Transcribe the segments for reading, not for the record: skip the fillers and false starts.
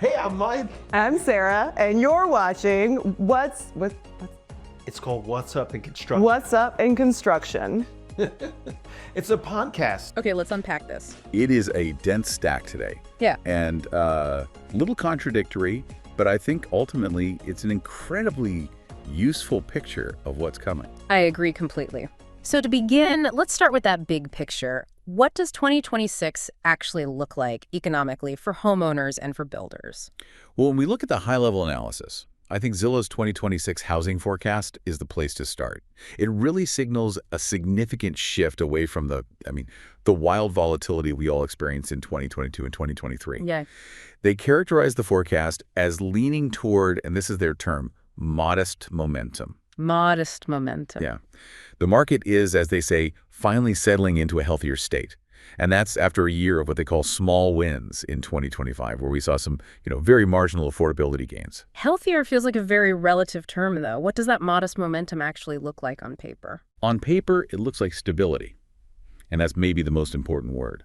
Hey, I'm Mike. I'm Sarah, and you're watching It's called What's Up in Construction. What's Up in Construction. It's a podcast. Okay, let's unpack this. It is a dense stack today. Yeah. And a little contradictory, but I think ultimately it's an incredibly useful picture of what's coming. I agree completely. So to begin, let's start with that big picture. What does 2026 actually look like economically for homeowners and for builders? Well, when we look at the high-level analysis, I think Zillow's 2026 housing forecast is the place to start. It really signals a significant shift away from the wild volatility we all experienced in 2022 and 2023. Yeah. They characterize the forecast as leaning toward, and this is their term, modest momentum. Modest momentum. Yeah. The market is, as they say, finally settling into a healthier state. And that's after a year of what they call small wins in 2025, where we saw some, very marginal affordability gains. Healthier feels like a very relative term, though. What does that modest momentum actually look like on paper? On paper, it looks like stability. And that's maybe the most important word.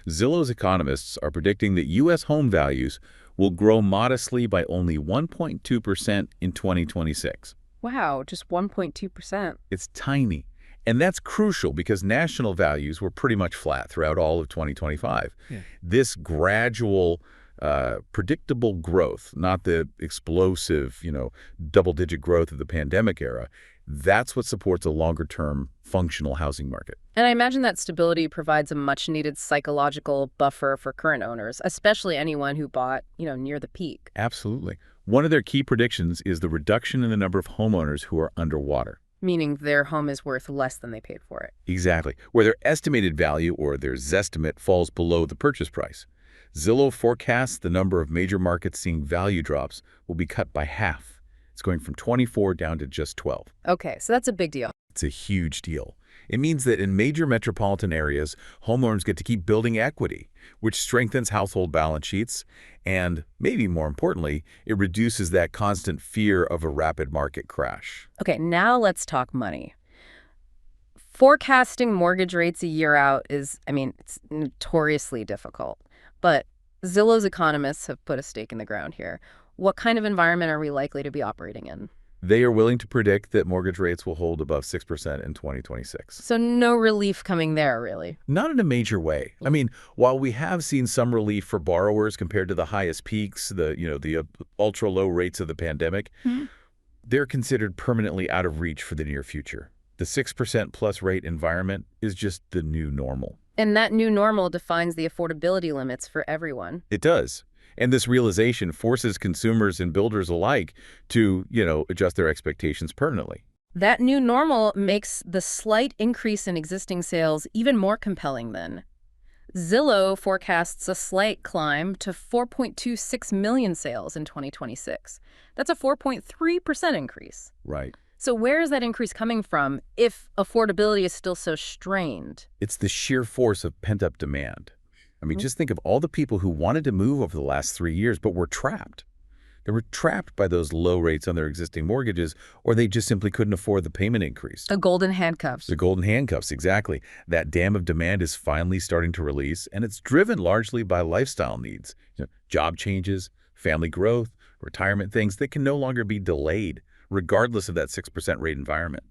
Zillow's economists are predicting that U.S. home values will grow modestly by only 1.2% in 2026. Wow, just 1.2%. It's tiny. And that's crucial because national values were pretty much flat throughout all of 2025. Yeah. This gradual, predictable growth, not the explosive, double-digit growth of the pandemic era, that's what supports a longer-term functional housing market. And I imagine that stability provides a much-needed psychological buffer for current owners, especially anyone who bought, near the peak. Absolutely. One of their key predictions is the reduction in the number of homeowners who are underwater. Meaning their home is worth less than they paid for it. Exactly. Where their estimated value or their zestimate falls below the purchase price. Zillow forecasts the number of major markets seeing value drops will be cut by half. It's going from 24 down to just 12. Okay, so that's a big deal. It's a huge deal. It means that in major metropolitan areas, homeowners get to keep building equity, which strengthens household balance sheets, and maybe more importantly, it reduces that constant fear of a rapid market crash. Okay, now let's talk money. Forecasting mortgage rates a year out is, it's notoriously difficult. But Zillow's economists have put a stake in the ground here. What kind of environment are we likely to be operating in? They are willing to predict that mortgage rates will hold above 6% in 2026. So no relief coming there, really? Not in a major way. While we have seen some relief for borrowers compared to the highest peaks, the ultra-low rates of the pandemic, they're considered permanently out of reach for the near future. The 6% plus rate environment is just the new normal. And that new normal defines the affordability limits for everyone. It does. And this realization forces consumers and builders alike to, adjust their expectations permanently. That new normal makes the slight increase in existing sales even more compelling then. Zillow forecasts a slight climb to 4.26 million sales in 2026. That's a 4.3% increase. Right. So where is that increase coming from if affordability is still so strained? It's the sheer force of pent-up demand. Just think of all the people who wanted to move over the last 3 years but were trapped. They were trapped by those low rates on their existing mortgages, or they just simply couldn't afford the payment increase. The golden handcuffs. The golden handcuffs, exactly. That dam of demand is finally starting to release, and it's driven largely by lifestyle needs. Job changes, family growth, retirement things that can no longer be delayed, regardless of that 6% rate environment.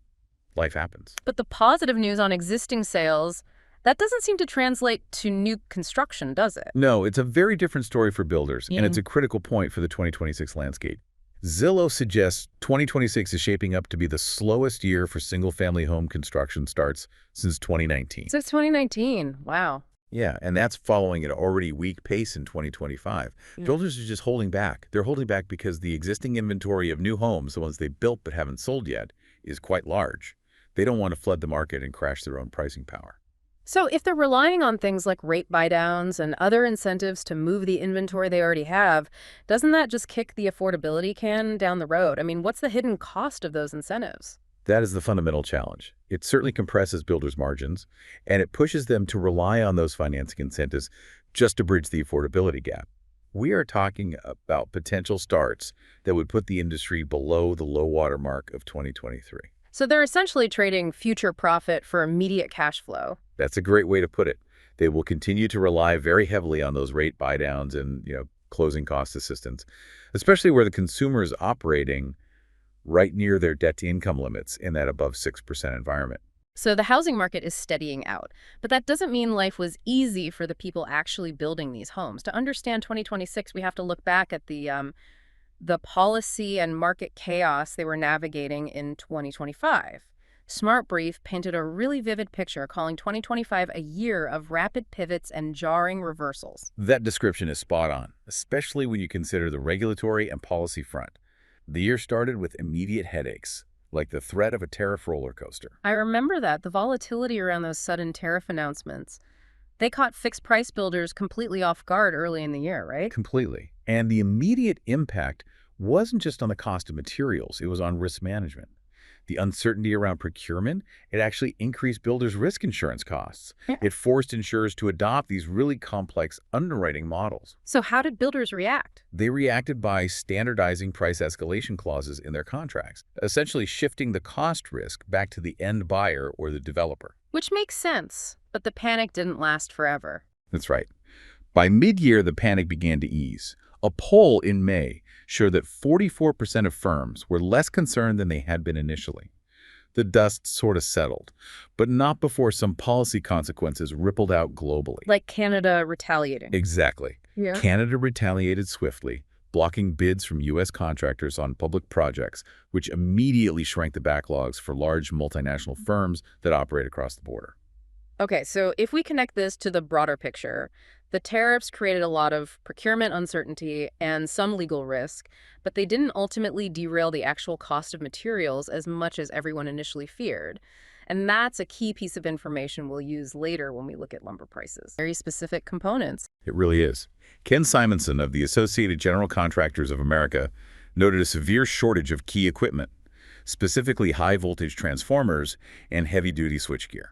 Life happens. But the positive news on existing sales, that doesn't seem to translate to new construction, does it? No, it's a very different story for builders, and it's a critical point for the 2026 landscape. Zillow suggests 2026 is shaping up to be the slowest year for single-family home construction starts since 2019. Since 2019, wow. Yeah, and that's following an already weak pace in 2025. Builders are just holding back. They're holding back because the existing inventory of new homes, the ones they built but haven't sold yet, is quite large. They don't want to flood the market and crash their own pricing power. So if they're relying on things like rate buydowns and other incentives to move the inventory they already have, doesn't that just kick the affordability can down the road? What's the hidden cost of those incentives? That is the fundamental challenge. It certainly compresses builders' margins, and it pushes them to rely on those financing incentives just to bridge the affordability gap. We are talking about potential starts that would put the industry below the low water mark of 2023. So they're essentially trading future profit for immediate cash flow. That's a great way to put it. They will continue to rely very heavily on those rate buydowns and, closing cost assistance, especially where the consumer is operating right near their debt-to-income limits in that above 6% environment. So the housing market is steadying out, but that doesn't mean life was easy for the people actually building these homes. To understand 2026, we have to look back at the policy and market chaos they were navigating in 2025. Smart Brief painted a really vivid picture, calling 2025 a year of rapid pivots and jarring reversals. That description is spot on, especially when you consider the regulatory and policy front. The year started with immediate headaches, like the threat of a tariff roller coaster. I remember that, the volatility around those sudden tariff announcements. They caught fixed-price builders completely off guard early in the year, right? Completely. And the immediate impact wasn't just on the cost of materials, it was on risk management. The uncertainty around procurement, it actually increased builders' risk insurance costs. Yeah. It forced insurers to adopt these really complex underwriting models. So how did builders react? They reacted by standardizing price escalation clauses in their contracts, essentially shifting the cost risk back to the end buyer or the developer. Which makes sense, but the panic didn't last forever. That's right. By mid-year, the panic began to ease. A poll in May showed that 44% of firms were less concerned than they had been initially. The dust sort of settled, but not before some policy consequences rippled out globally. Like Canada retaliating. Exactly. Yeah. Canada retaliated swiftly, blocking bids from U.S. contractors on public projects, which immediately shrank the backlogs for large multinational firms that operate across the border. Okay, so if we connect this to the broader picture, the tariffs created a lot of procurement uncertainty and some legal risk, but they didn't ultimately derail the actual cost of materials as much as everyone initially feared. And that's a key piece of information we'll use later when we look at lumber prices. Very specific components. It really is. Ken Simonson of the Associated General Contractors of America noted a severe shortage of key equipment, specifically high-voltage transformers and heavy-duty switchgear.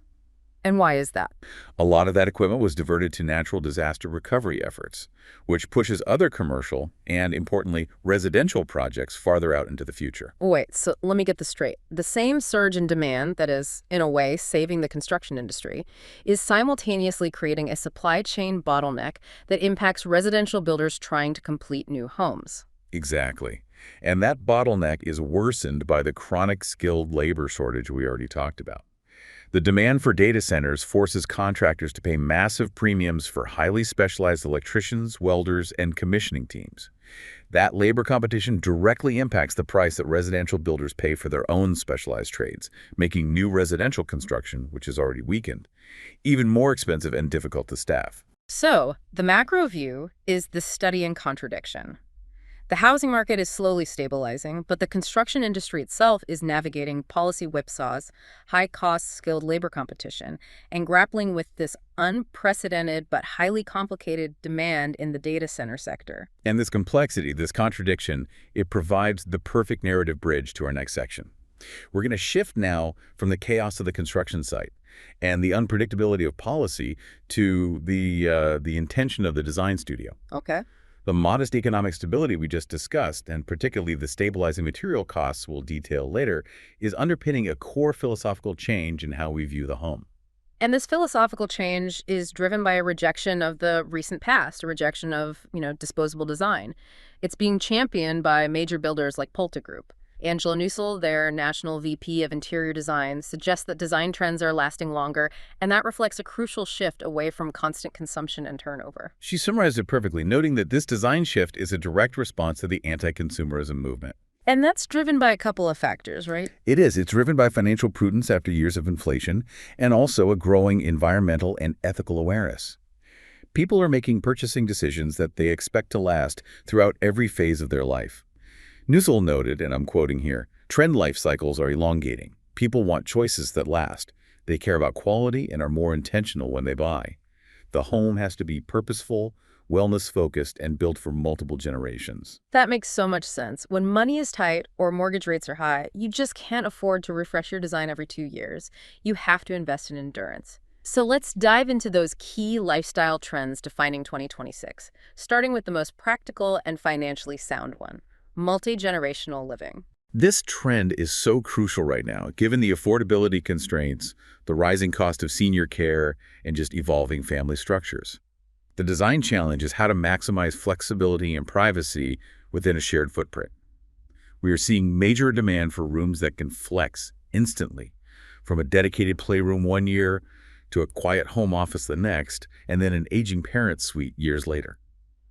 And why is that? A lot of that equipment was diverted to natural disaster recovery efforts, which pushes other commercial and, importantly, residential projects farther out into the future. Wait, so let me get this straight. The same surge in demand that is, in a way, saving the construction industry is simultaneously creating a supply chain bottleneck that impacts residential builders trying to complete new homes. Exactly. And that bottleneck is worsened by the chronic skilled labor shortage we already talked about. The demand for data centers forces contractors to pay massive premiums for highly specialized electricians, welders, and commissioning teams. That labor competition directly impacts the price that residential builders pay for their own specialized trades, making new residential construction, which is already weakened, even more expensive and difficult to staff. So, the macro view is this study in contradiction. The housing market is slowly stabilizing, but the construction industry itself is navigating policy whipsaws, high-cost skilled labor competition, and grappling with this unprecedented but highly complicated demand in the data center sector. And this complexity, this contradiction, it provides the perfect narrative bridge to our next section. We're going to shift now from the chaos of the construction site and the unpredictability of policy to the intention of the design studio. Okay. The modest economic stability we just discussed, and particularly the stabilizing material costs we'll detail later, is underpinning a core philosophical change in how we view the home. And this philosophical change is driven by a rejection of the recent past, a rejection of, disposable design. It's being championed by major builders like Pulte Group. Angela Nussel, their National VP of Interior Design, suggests that design trends are lasting longer, and that reflects a crucial shift away from constant consumption and turnover. She summarized it perfectly, noting that this design shift is a direct response to the anti-consumerism movement. And that's driven by a couple of factors, right? It is. It's driven by financial prudence after years of inflation, and also a growing environmental and ethical awareness. People are making purchasing decisions that they expect to last throughout every phase of their life. Nussel noted, and I'm quoting here, trend life cycles are elongating. People want choices that last. They care about quality and are more intentional when they buy. The home has to be purposeful, wellness-focused, and built for multiple generations. That makes so much sense. When money is tight or mortgage rates are high, you just can't afford to refresh your design every 2 years. You have to invest in endurance. So let's dive into those key lifestyle trends defining 2026, starting with the most practical and financially sound one. Multi-generational living. This trend is so crucial right now, given the affordability constraints, the rising cost of senior care, and just evolving family structures. The design challenge is how to maximize flexibility and privacy within a shared footprint. We are seeing major demand for rooms that can flex instantly, from a dedicated playroom one year to a quiet home office the next, and then an aging parent suite years later.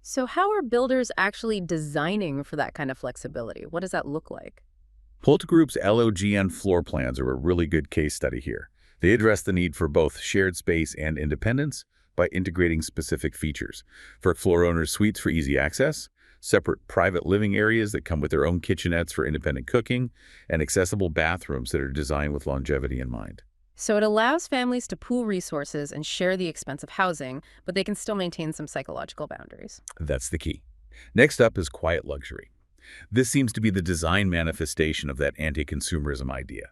So how are builders actually designing for that kind of flexibility? What does that look like? PulteGroup's LOGN floor plans are a really good case study here. They address the need for both shared space and independence by integrating specific features. For floor owners, suites for easy access, separate private living areas that come with their own kitchenettes for independent cooking, and accessible bathrooms that are designed with longevity in mind. So it allows families to pool resources and share the expense of housing, but they can still maintain some psychological boundaries. That's the key. Next up is quiet luxury. This seems to be the design manifestation of that anti-consumerism idea.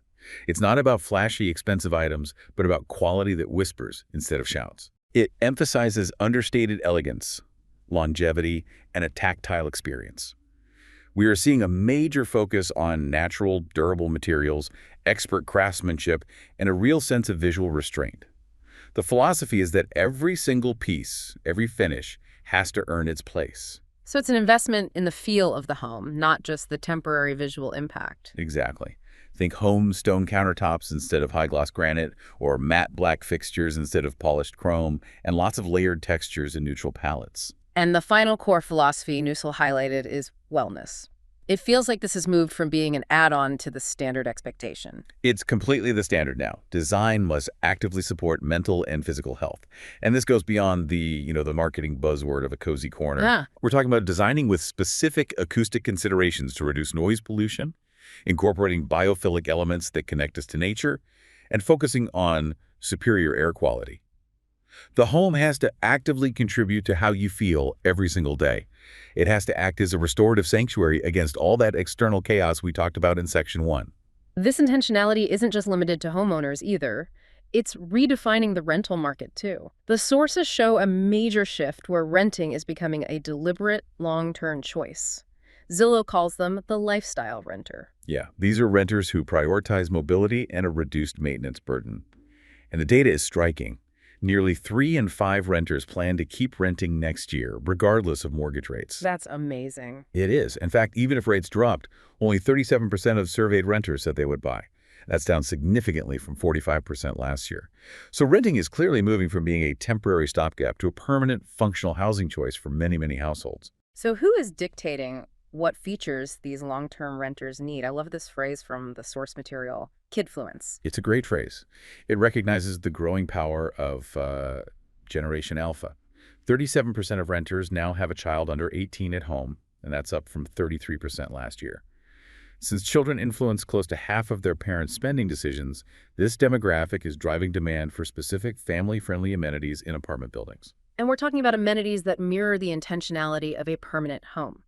It's not about flashy, expensive items, but about quality that whispers instead of shouts. It emphasizes understated elegance, longevity, and a tactile experience. We are seeing a major focus on natural, durable materials, expert craftsmanship, and a real sense of visual restraint. The philosophy is that every single piece, every finish, has to earn its place. So it's an investment in the feel of the home, not just the temporary visual impact. Exactly. Think home stone countertops instead of high-gloss granite, or matte black fixtures instead of polished chrome, and lots of layered textures and neutral palettes. And the final core philosophy Nussel highlighted is wellness. It feels like this has moved from being an add-on to the standard expectation. It's completely the standard now. Design must actively support mental and physical health. And this goes beyond the marketing buzzword of a cozy corner. Yeah. We're talking about designing with specific acoustic considerations to reduce noise pollution, incorporating biophilic elements that connect us to nature, and focusing on superior air quality. The home has to actively contribute to how you feel every single day. It has to act as a restorative sanctuary against all that external chaos we talked about in Section 1. This intentionality isn't just limited to homeowners either. It's redefining the rental market too. The sources show a major shift where renting is becoming a deliberate, long-term choice. Zillow calls them the lifestyle renter. Yeah, these are renters who prioritize mobility and a reduced maintenance burden. And the data is striking. Nearly 3 in 5 renters plan to keep renting next year, regardless of mortgage rates. That's amazing. It is. In fact, even if rates dropped, only 37% of surveyed renters said they would buy. That's down significantly from 45% last year. So renting is clearly moving from being a temporary stopgap to a permanent, functional housing choice for many, many households. So who is dictating what features these long-term renters need? I love this phrase from the source material, kidfluence. It's a great phrase. It recognizes the growing power of Generation Alpha. 37% of renters now have a child under 18 at home, and that's up from 33% last year. Since children influence close to half of their parents' spending decisions, this demographic is driving demand for specific family-friendly amenities in apartment buildings. And we're talking about amenities that mirror the intentionality of a permanent home.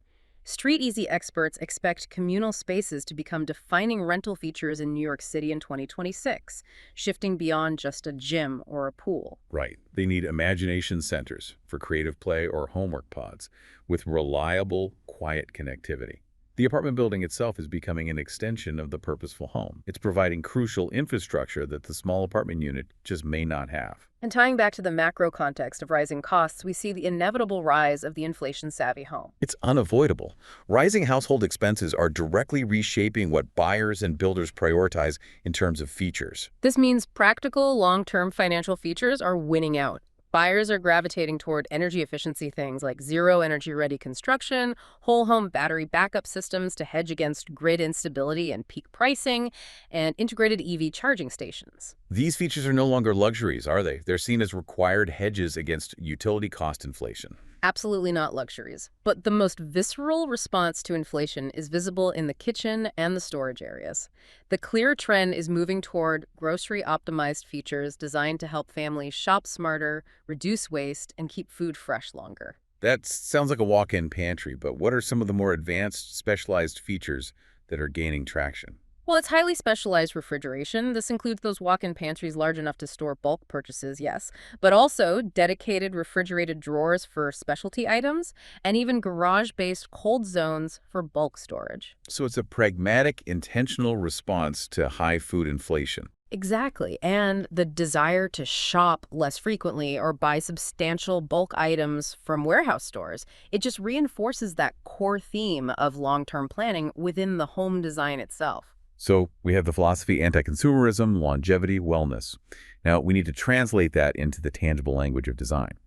Street Easy experts expect communal spaces to become defining rental features in New York City in 2026, shifting beyond just a gym or a pool. Right. They need imagination centers for creative play or homework pods with reliable, quiet connectivity. The apartment building itself is becoming an extension of the purposeful home. It's providing crucial infrastructure that the small apartment unit just may not have. And tying back to the macro context of rising costs, we see the inevitable rise of the inflation-savvy home. It's unavoidable. Rising household expenses are directly reshaping what buyers and builders prioritize in terms of features. This means practical, long-term financial features are winning out. Buyers are gravitating toward energy efficiency things like zero energy-ready construction, whole home battery backup systems to hedge against grid instability and peak pricing, and integrated EV charging stations. These features are no longer luxuries, are they? They're seen as required hedges against utility cost inflation. Absolutely not luxuries. But the most visceral response to inflation is visible in the kitchen and the storage areas. The clear trend is moving toward grocery-optimized features designed to help families shop smarter, reduce waste, and keep food fresh longer. That sounds like a walk-in pantry, but what are some of the more advanced, specialized features that are gaining traction? Well, it's highly specialized refrigeration. This includes those walk-in pantries large enough to store bulk purchases, yes, but also dedicated refrigerated drawers for specialty items and even garage-based cold zones for bulk storage. So it's a pragmatic, intentional response to high food inflation. Exactly. And the desire to shop less frequently or buy substantial bulk items from warehouse stores, it just reinforces that core theme of long-term planning within the home design itself. So we have the philosophy, anti-consumerism, longevity, wellness. Now, we need to translate that into the tangible language of design.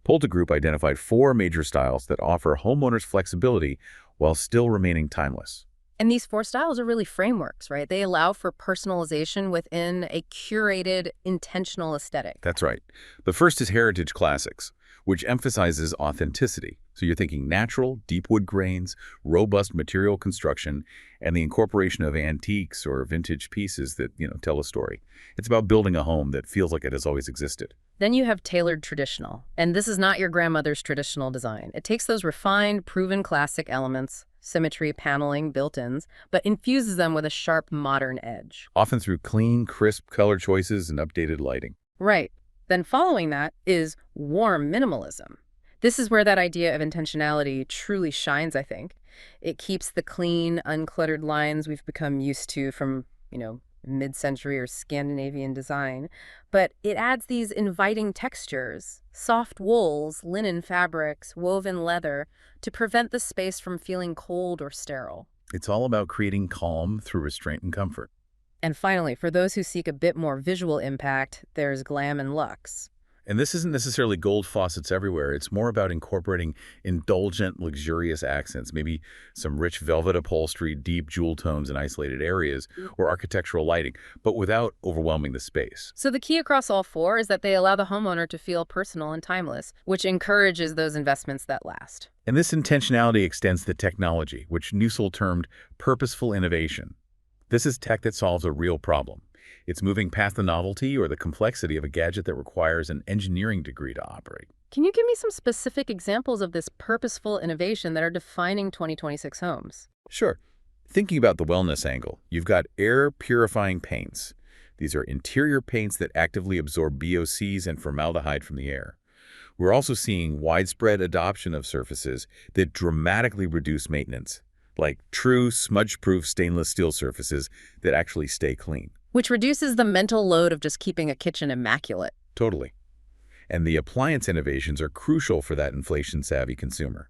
Polta Group identified 4 major styles that offer homeowners flexibility while still remaining timeless. And these 4 styles are really frameworks, right? They allow for personalization within a curated, intentional aesthetic. That's right. The first is Heritage Classics, which emphasizes authenticity. So you're thinking natural, deep wood grains, robust material construction, and the incorporation of antiques or vintage pieces that, tell a story. It's about building a home that feels like it has always existed. Then you have Tailored Traditional. And this is not your grandmother's traditional design. It takes those refined, proven classic elements, symmetry, paneling, built-ins, but infuses them with a sharp, modern edge. Often through clean, crisp color choices and updated lighting. Right. Then following that is Warm Minimalism. This is where that idea of intentionality truly shines, I think. It keeps the clean, uncluttered lines we've become used to from, mid-century or Scandinavian design, but it adds these inviting textures, soft wools, linen fabrics, woven leather, to prevent the space from feeling cold or sterile. It's all about creating calm through restraint and comfort. And finally, for those who seek a bit more visual impact, there's Glam and Luxe. And this isn't necessarily gold faucets everywhere. It's more about incorporating indulgent, luxurious accents, maybe some rich velvet upholstery, deep jewel tones in isolated areas, or architectural lighting, but without overwhelming the space. So the key across all 4 is that they allow the homeowner to feel personal and timeless, which encourages those investments that last. And this intentionality extends to technology, which Nusselt termed purposeful innovation. This is tech that solves a real problem. It's moving past the novelty or the complexity of a gadget that requires an engineering degree to operate. Can you give me some specific examples of this purposeful innovation that are defining 2026 homes? Sure. Thinking about the wellness angle, you've got air-purifying paints. These are interior paints that actively absorb VOCs and formaldehyde from the air. We're also seeing widespread adoption of surfaces that dramatically reduce maintenance, like true smudge-proof stainless steel surfaces that actually stay clean. Which reduces the mental load of just keeping a kitchen immaculate. Totally. And the appliance innovations are crucial for that inflation-savvy consumer.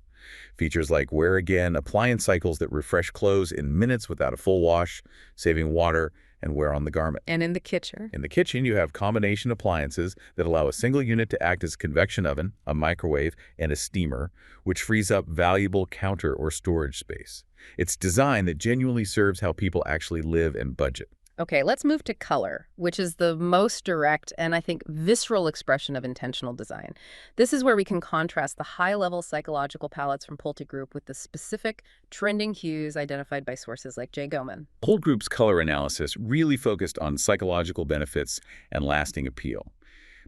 Features like Wear Again appliance cycles that refresh clothes in minutes without a full wash, saving water and wear on the garment. And in the kitchen? In the kitchen, you have combination appliances that allow a single unit to act as a convection oven, a microwave, and a steamer, which frees up valuable counter or storage space. It's design that genuinely serves how people actually live and budget. Okay, let's move to color, which is the most direct and I think visceral expression of intentional design. This is where we can contrast the high-level psychological palettes from Polta Group with the specific trending hues identified by sources like Jay Goman. Polta Group's color analysis really focused on psychological benefits and lasting appeal.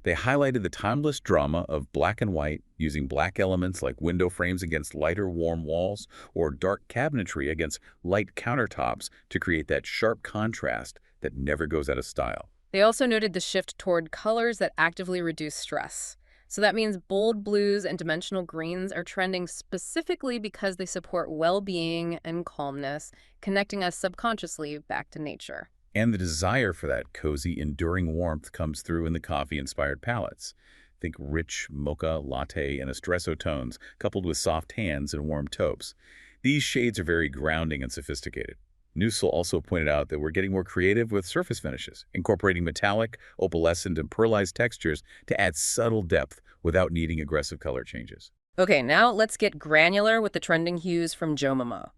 They highlighted the timeless drama of black and white, using black elements like window frames against lighter, warm walls, or dark cabinetry against light countertops to create that sharp contrast that never goes out of style. They also noted the shift toward colors that actively reduce stress. So that means bold blues and dimensional greens are trending specifically because they support well-being and calmness, connecting us subconsciously back to nature. And the desire for that cozy, enduring warmth comes through in the coffee-inspired palettes. Think rich mocha, latte, and espresso tones, coupled with soft hands and warm taupes. These shades are very grounding and sophisticated. Nusselt also pointed out that we're getting more creative with surface finishes, incorporating metallic, opalescent, and pearlized textures to add subtle depth without needing aggressive color changes. Okay, now let's get granular with the trending hues from Joe Momo.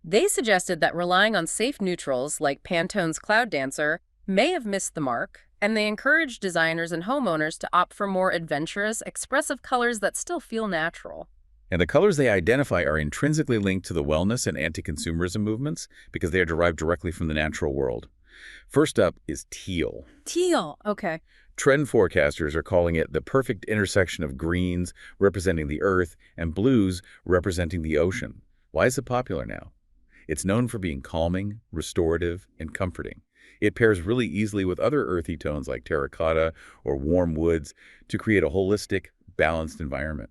They suggested that relying on safe neutrals like Pantone's Cloud Dancer may have missed the mark, and they encouraged designers and homeowners to opt for more adventurous, expressive colors that still feel natural. And the colors they identify are intrinsically linked to the wellness and anti-consumerism movements because they are derived directly from the natural world. First up is teal. Teal, okay. Trend forecasters are calling it the perfect intersection of greens representing the earth and blues representing the ocean. Why is it popular now? It's known for being calming, restorative, and comforting. It pairs really easily with other earthy tones like terracotta or warm woods to create a holistic, balanced environment.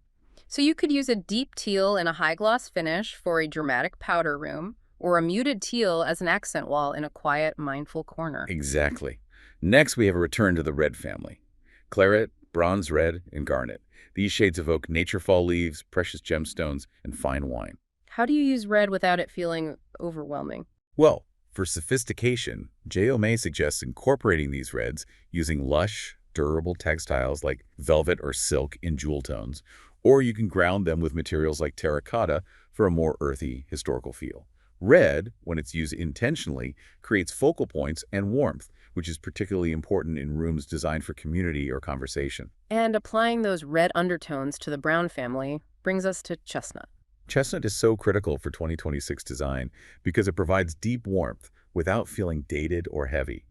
So you could use a deep teal in a high-gloss finish for a dramatic powder room, or a muted teal as an accent wall in a quiet, mindful corner. Exactly. Next, we have a return to the red family. Claret, bronze red, and garnet. These shades evoke nature fall leaves, precious gemstones, and fine wine. How do you use red without it feeling overwhelming? Well, for sophistication, J.O. suggests incorporating these reds using lush, durable textiles like velvet or silk in jewel tones, or you can ground them with materials like terracotta for a more earthy, historical feel. Red, when it's used intentionally, creates focal points and warmth, which is particularly important in rooms designed for community or conversation. And applying those red undertones to the brown family brings us to chestnut. Chestnut is so critical for 2026 design because it provides deep warmth without feeling dated or heavy.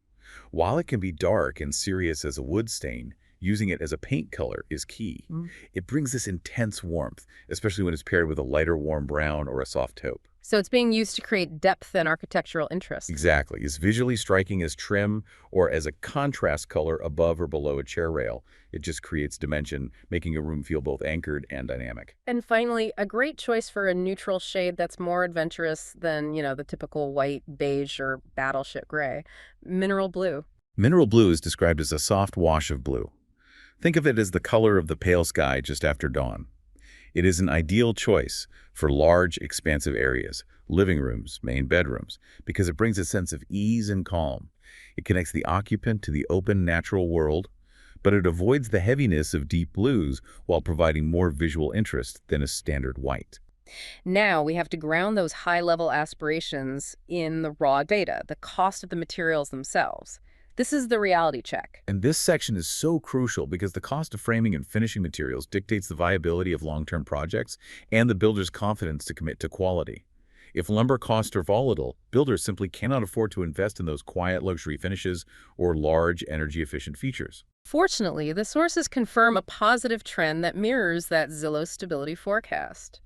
While it can be dark and serious as a wood stain, using it as a paint color is key. It brings this intense warmth, especially when it's paired with a lighter warm brown or a soft taupe. So it's being used to create depth and architectural interest. Exactly. It's visually striking as trim or as a contrast color above or below a chair rail. It just creates dimension, making a room feel both anchored and dynamic. And finally, a great choice for a neutral shade that's more adventurous than, the typical white, beige, or battleship gray. Mineral blue. Mineral blue is described as a soft wash of blue. Think of it as the color of the pale sky just after dawn. It is an ideal choice for large, expansive areas, living rooms, main bedrooms, because it brings a sense of ease and calm. It connects the occupant to the open, natural world, but it avoids the heaviness of deep blues while providing more visual interest than a standard white. Now we have to ground those high-level aspirations in the raw data, the cost of the materials themselves. This is the reality check. And this section is so crucial because the cost of framing and finishing materials dictates the viability of long-term projects and the builder's confidence to commit to quality. If lumber costs are volatile, builders simply cannot afford to invest in those quiet luxury finishes or large energy-efficient features. Fortunately, the sources confirm a positive trend that mirrors that Zillow stability forecast.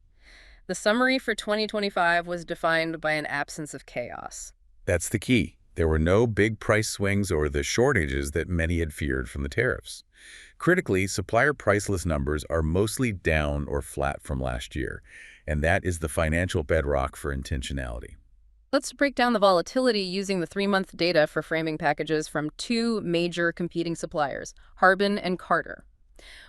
The summary for 2025 was defined by an absence of chaos. That's the key. There were no big price swings or the shortages that many had feared from the tariffs. Critically, supplier price list numbers are mostly down or flat from last year, and that is the financial bedrock for intentionality. Let's break down the volatility using the 3-month data for framing packages from 2 major competing suppliers, Harbin and Carter.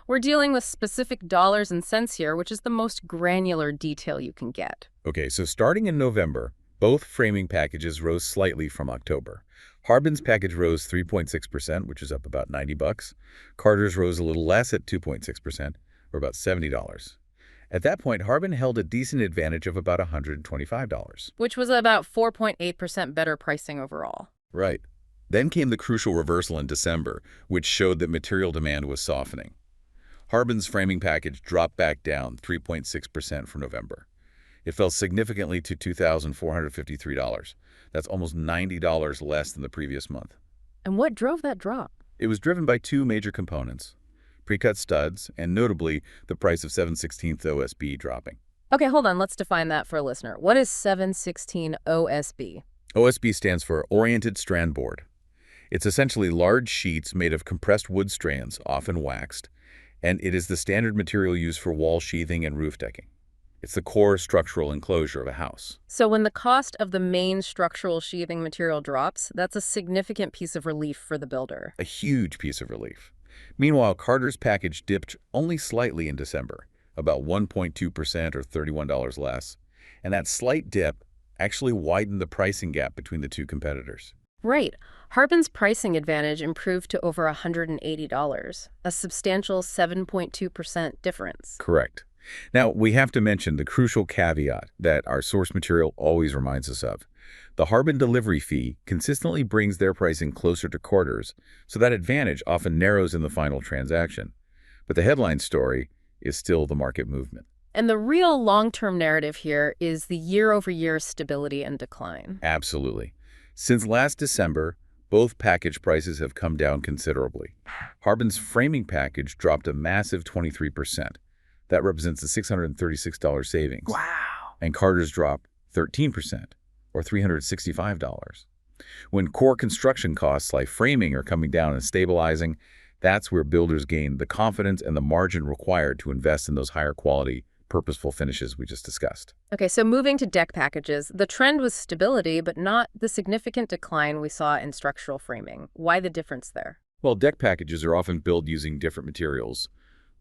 We're dealing with specific dollars and cents here, which is the most granular detail you can get. Okay, so starting in November, both framing packages rose slightly from October. Harbin's package rose 3.6%, which is up about $90. Carter's rose a little less at 2.6%, or about $70. At that point, Harbin held a decent advantage of about $125. Which was about 4.8% better pricing overall. Right. Then came the crucial reversal in December, which showed that material demand was softening. Harbin's framing package dropped back down 3.6% from November. It fell significantly to $2,453. That's almost $90 less than the previous month. And what drove that drop? It was driven by 2 major components, pre-cut studs, and notably the price of 7/16 OSB dropping. Okay, hold on. Let's define that for a listener. What is 7/16 OSB? OSB stands for Oriented Strand Board. It's essentially large sheets made of compressed wood strands, often waxed, and it is the standard material used for wall sheathing and roof decking. It's the core structural enclosure of a house. So when the cost of the main structural sheathing material drops, that's a significant piece of relief for the builder. A huge piece of relief. Meanwhile, Carter's package dipped only slightly in December, about 1.2% or $31 less. And that slight dip actually widened the pricing gap between the 2 competitors. Right. Harbin's pricing advantage improved to over $180, a substantial 7.2% difference. Correct. Now, we have to mention the crucial caveat that our source material always reminds us of. The Harbin delivery fee consistently brings their pricing closer to Carter's, so that advantage often narrows in the final transaction. But the headline story is still the market movement. And the real long-term narrative here is the year-over-year stability and decline. Absolutely. Since last December, both package prices have come down considerably. Harbin's framing package dropped a massive 23%. That represents a $636 savings. Wow. And Carter's dropped 13%, or $365. When core construction costs like framing are coming down and stabilizing, that's where builders gain the confidence and the margin required to invest in those higher quality, purposeful finishes we just discussed. Okay, so moving to deck packages, the trend was stability, but not the significant decline we saw in structural framing. Why the difference there? Well, deck packages are often built using different materials: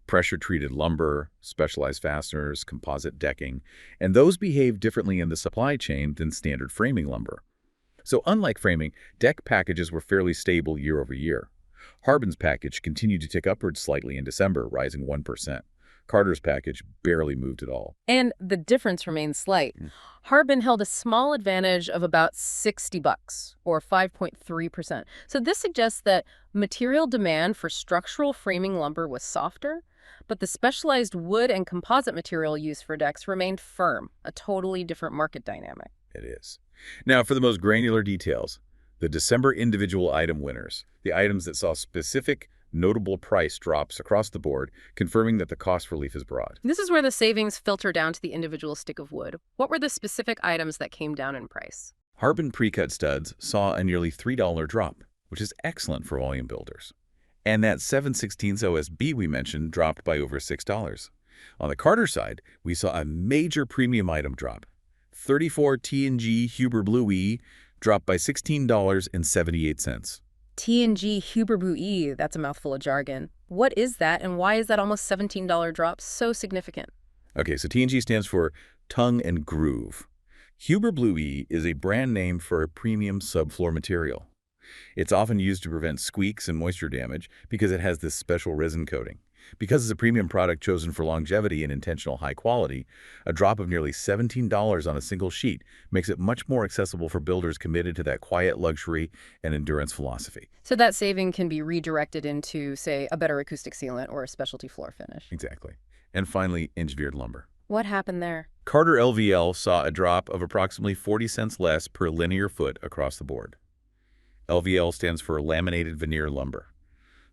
pressure-treated lumber, specialized fasteners, composite decking, and those behave differently in the supply chain than standard framing lumber. So unlike framing, deck packages were fairly stable year over year. Harbin's package continued to tick upwards slightly in December, rising 1%. Carter's package barely moved at all. And the difference remains slight. Harbin held a small advantage of about $60, or 5.3%. So this suggests that material demand for structural framing lumber was softer, but the specialized wood and composite material used for decks remained firm, a totally different market dynamic. It is. Now, for the most granular details, the December individual item winners, the items that saw specific notable price drops across the board, confirming that the cost relief is broad. This is where the savings filter down to the individual stick of wood. What were the specific items that came down in price? Harbin pre-cut studs saw a nearly $3 drop, which is excellent for volume builders. And that 7/16 OSB we mentioned dropped by over $6. On the Carter side, we saw a major premium item drop. 34 T&G Huber Blue E dropped by $16.78. T&G Huber Blue E, that's a mouthful of jargon. What is that, and why is that almost $17 drop so significant? Okay, so T&G stands for Tongue and Groove. Huber Blue E is a brand name for a premium subfloor material. It's often used to prevent squeaks and moisture damage because it has this special resin coating. Because it's a premium product chosen for longevity and intentional high quality, a drop of nearly $17 on a single sheet makes it much more accessible for builders committed to that quiet luxury and endurance philosophy. So that saving can be redirected into, say, a better acoustic sealant or a specialty floor finish. Exactly. And finally, engineered lumber. What happened there? Carter LVL saw a drop of approximately 40 cents less per linear foot across the board. LVL stands for laminated veneer lumber.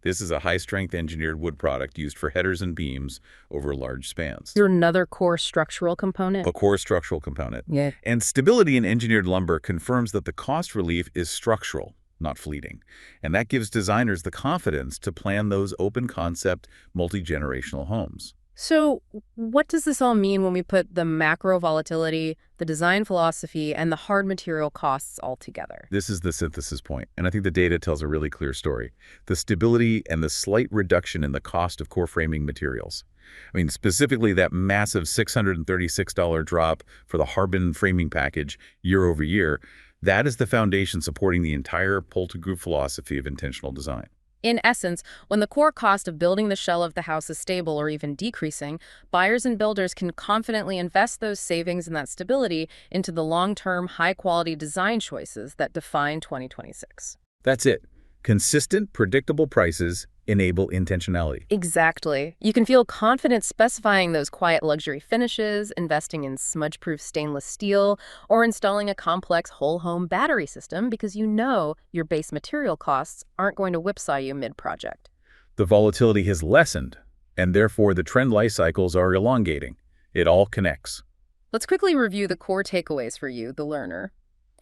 This is a high-strength engineered wood product used for headers and beams over large spans. You're another core structural component? A core structural component. Yeah. And stability in engineered lumber confirms that the cost relief is structural, not fleeting. And that gives designers the confidence to plan those open-concept, multi-generational homes. So what does this all mean when we put the macro volatility, the design philosophy, and the hard material costs all together? This is the synthesis point, and I think the data tells a really clear story. The stability and the slight reduction in the cost of core framing materials. I mean, specifically that massive $636 drop for the Harbin framing package year over year, that is the foundation supporting the entire pull-to-groove philosophy of intentional design. In essence, when the core cost of building the shell of the house is stable or even decreasing, buyers and builders can confidently invest those savings and that stability into the long-term, high-quality design choices that define 2026. That's it. Consistent, predictable prices enable intentionality. Exactly. You can feel confident specifying those quiet luxury finishes, investing in smudge-proof stainless steel, or installing a complex whole-home battery system because you know your base material costs aren't going to whipsaw you mid-project. The volatility has lessened, and therefore the trend life cycles are elongating. It all connects. Let's quickly review the core takeaways for you, the learner.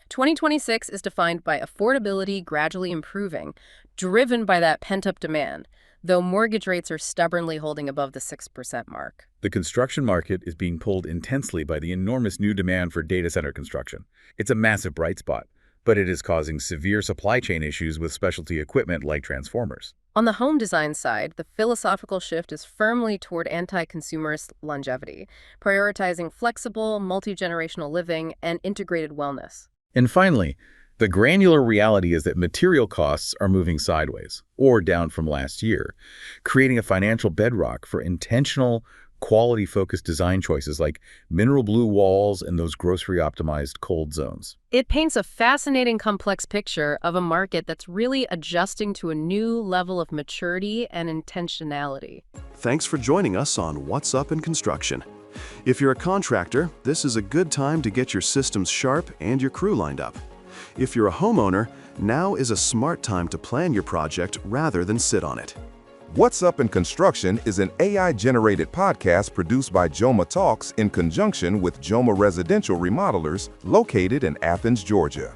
2026 is defined by affordability gradually improving, driven by that pent-up demand, though mortgage rates are stubbornly holding above the 6% mark. The construction market is being pulled intensely by the enormous new demand for data center construction. It's a massive bright spot, but it is causing severe supply chain issues with specialty equipment like transformers. On the home design side, the philosophical shift is firmly toward anti-consumerist longevity, prioritizing flexible, multi-generational living and integrated wellness. And finally, the granular reality is that material costs are moving sideways, or down from last year, creating a financial bedrock for intentional, quality-focused design choices like mineral blue walls and those grocery-optimized cold zones. It paints a fascinating, complex picture of a market that's really adjusting to a new level of maturity and intentionality. Thanks for joining us on What's Up in Construction. If you're a contractor, this is a good time to get your systems sharp and your crew lined up. If you're a homeowner, now is a smart time to plan your project rather than sit on it. What's Up in Construction is an AI-generated podcast produced by Joma Talks in conjunction with Joma Residential Remodelers located in Athens, Georgia.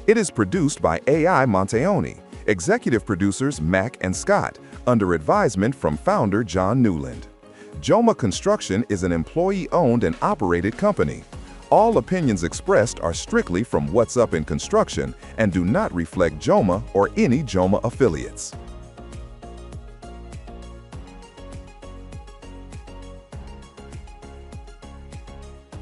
It is produced by AI Monteoni, executive producers Mac and Scott, under advisement from founder John Newland. Joma Construction is an employee-owned and operated company. All opinions expressed are strictly from What's Up in Construction and do not reflect Joma or any Joma affiliates.